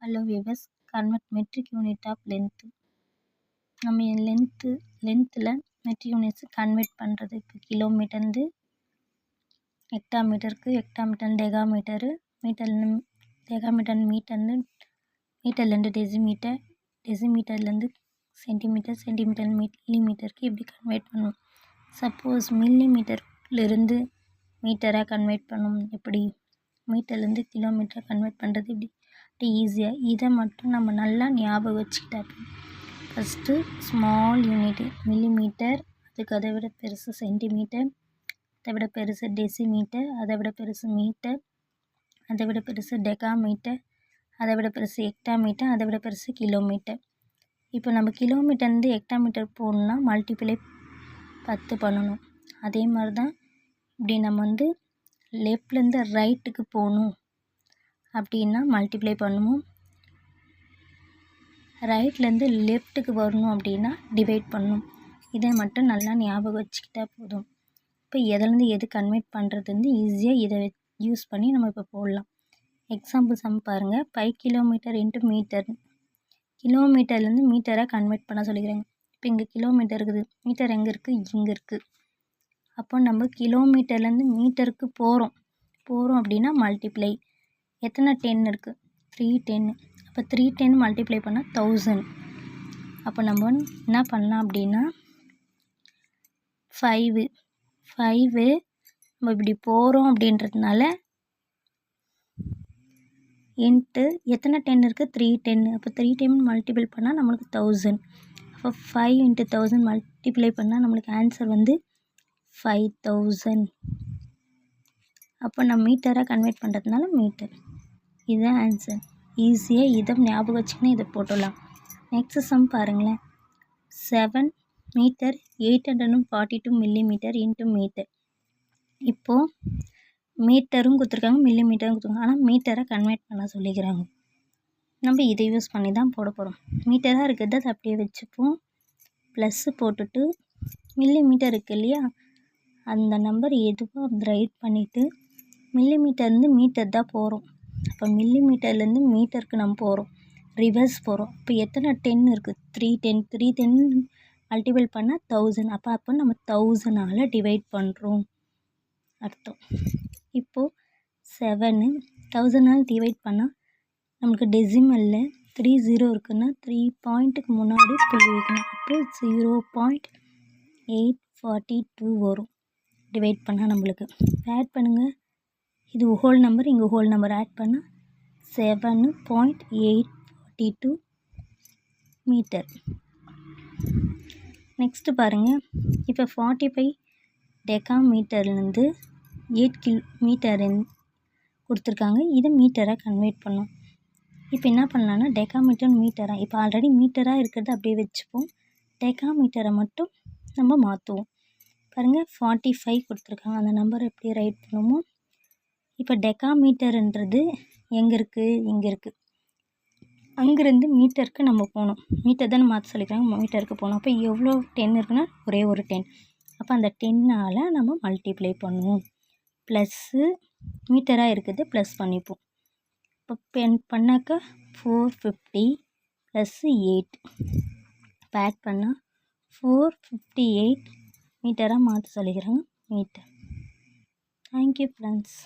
Hello viewers, convert metric unit of length. நம்ம லென்த்தில் matric units convert பண்ணுறது. இப்போ கிலோமீட்டர்ந்து ஹெக்டாமீட்டருக்கு, hectometre டெகாமீட்டரு, decametre மீட்டர்லேருந்து decimetre, டெசிமீட்டர்லேருந்து centimetre, centimetre மில்லிமீட்டருக்கு இப்படி கன்வெர்ட் பண்ணுவோம். சப்போஸ் மில்லிமீட்டர்லேருந்து மீட்டராக கன்வெர்ட் பண்ணணும். எப்படி மீட்டர்லேருந்து கிலோமீட்டராக கன்வெர்ட் பண்ணுறது இப்படி ஈஸியாக. இதை மட்டும் நம்ம நல்லா ஞாபகம் வச்சுக்கிட்டா ஃபஸ்ட்டு ஸ்மால் யூனிட் மில்லிமீட்டர், அதுக்கு அதை விட பெருசு சென்டிமீட்டர், அதை விட பெருசு டெசிமீட்டர், அதை விட பெருசு மீட்டர், அதை விட பெருசு டெகாமீட்டர், அதை விட பெருசு ஹெக்டாமீட்டர், அதை விட பெருசு கிலோமீட்டர். இப்போ நம்ம கிலோமீட்டர்லேருந்து ஹெக்டாமீட்டர் போகணுன்னா மல்டிப்ளை 10 பண்ணணும். அதே மாதிரி தான் இப்படி நம்ம லெஃப்ட்லேருந்து ரைட்டுக்கு போகணும் அப்படின்னா மல்டிப்ளை பண்ணுவோம். ரைட்லேருந்து லெஃப்ட்டுக்கு வரணும் அப்படின்னா டிவைட் பண்ணணும். இதை மட்டும் நல்லா ஞாபகம் வச்சுக்கிட்டா போதும். இப்போ எதுலேருந்து எது கன்வெர்ட் பண்ணுறது ஈஸியாக இதை யூஸ் பண்ணி நம்ம இப்போ போடலாம். எக்ஸாம்பிள் சம் பாருங்கள். 5 கிலோமீட்டர் இன்ட்டு மீட்டர். கிலோமீட்டர்லேருந்து மீட்டராக கன்வெர்ட் பண்ண சொல்லிக்கிறாங்க. இப்போ இங்கே கிலோமீட்டர் இருக்குது, மீட்டர் எங்கே இருக்குது, இங்கே இருக்குது. அப்போ நம்ம கிலோமீட்டர்லேருந்து மீட்டருக்கு போகிறோம் அப்படின்னா மல்டிப்ளை. எத்தனை 10 இருக்குது, 310. அப்போ 310 மல்டிப்ளை பண்ணால் 1000. அப்போ நம்ம என்ன பண்ணலாம் அப்படின்னா 5 நம்ம இப்படி போகிறோம் அப்படின்றதுனால இன்ட்டு எத்தனை 10 இருக்குது, 310. அப்போ 310 மல்டிப்ளை பண்ணால் நம்மளுக்கு 1000. அப்போ 5 × 1000 மல்டிப்ளை பண்ணால் நம்மளுக்கு ஆன்சர் 5000. அப்போ நம்ம மீட்டராக கன்வெர்ட் பண்ணுறதுனால மீட்டர். இதுதான் ஆன்சர். ஈஸியாக இதை ஞாபகம் வச்சுக்கினா இதை போட்டுடலாம். நெக்ஸ்ட் சம் பாருங்களேன். 7 மீட்டர் 842 மில்லிமீட்டர் இன்ட்டு மீட்டர். இப்போது மீட்டரும் கொடுத்துருக்காங்க, மில்லிமீட்டரும் கொடுத்துருக்காங்க. ஆனால் மீட்டரை கன்வெர்ட் பண்ண சொல்லிக்கிறாங்க. நம்ம இதை யூஸ் பண்ணி தான் போட போகிறோம். மீட்டராக இருக்கிறது அதை அப்படியே வச்சுப்போம். ப்ளஸ்ஸு போட்டுட்டு மில்லிமீட்டர் இருக்குது இல்லையா, அந்த நம்பர் எதுவோ அப்படி ரைட் பண்ணிவிட்டு மில்லிமீட்டர்லேருந்து மீட்டர் தான் போகிறோம். அப்போ மில்லிமீட்டர்லேருந்து மீட்டருக்கு நம்ம போகிறோம், ரிவர்ஸ் போகிறோம். இப்போ எத்தனை 10 இருக்குது, 310 மல்டிபிள் பண்ணால் 1000. அப்போ நம்ம 1000ஆல் டிவைட் பண்ணுறோம் அர்த்தம். இப்போது 7 1000ஆல் டிவைட் பண்ணால் நமக்கு டெசிமலில் 3 0 இருக்குன்னா 3 பாயிண்ட்டுக்கு முன்னாடி புள்ளி வைக்கணும். அப்போ 0.842 வரும் டிவைட் பண்ணால் நம்மளுக்கு. ஆட் பண்ணுங்கள். இது ஹோல் நம்பர், இங்கே ஹோல் நம்பர் ஆட் பண்ணால் 7.842 மீட்டர். நெக்ஸ்ட்டு பாருங்கள். இப்போ 45 டெகாமீட்டர்லேருந்து 8 மீட்டர் கொடுத்துருக்காங்க. இதை மீட்டராக கன்வெர்ட் பண்ணோம். இப்போ என்ன பண்ணலான்னா டெகாமீட்டர் மீட்டராக, இப்போ ஆல்ரெடி மீட்டராக இருக்கிறத அப்படியே வச்சுப்போம். டெகாமீட்டரை மட்டும் நம்ம மாற்றுவோம். பாருங்கள் 45 கொடுத்துருக்காங்க. அந்த நம்பரை எப்படி ரைட் பண்ணுமோ. இப்போ டெகாமீட்டருன்றது எங்கே இருக்குது, இங்கே இருக்குது. அங்கேருந்து மீட்டருக்கு நம்ம போகணும். மீட்டர் தானே மாற்ற சொல்லிக்கிறாங்க, மீட்டருக்கு போகணும். அப்போ எவ்வளோ 10 இருக்குன்னா ஒரே ஒரு 10. அப்போ அந்த 10ஆல் நம்ம மல்டிப்ளை பண்ணுவோம். ப்ளஸ்ஸு மீட்டராக இருக்குது ப்ளஸ் பண்ணிப்போம். இப்போ பண்ணாக்கா 450 + 8 இப்போ ஆட் பண்ணால் 458 மீட்டராக மாற்ற சொல்லிக்கிறாங்க. மீட்டர். Thank you friends.